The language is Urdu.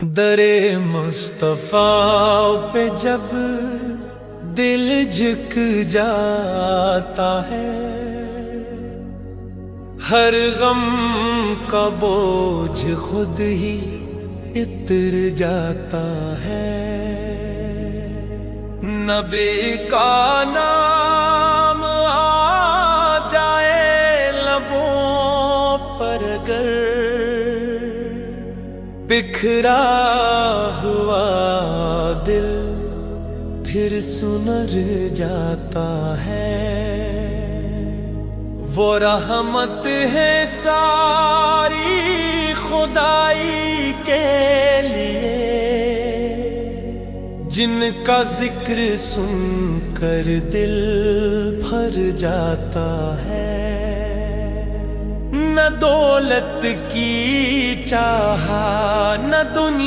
درِ مصطفیٰ پہ جب دل جھک جاتا ہے، ہر غم کا بوجھ خود ہی اتر جاتا ہے۔ نبی کا نام آ جائے لبوں پر اگر، بکھرا ہوا دل پھر سنر جاتا ہے۔ وہ رحمت ہے ساری خدائی کے لیے، جن کا ذکر سن کر دل بھر جاتا ہے۔ نہ دولت کی چاہت نہ دنیا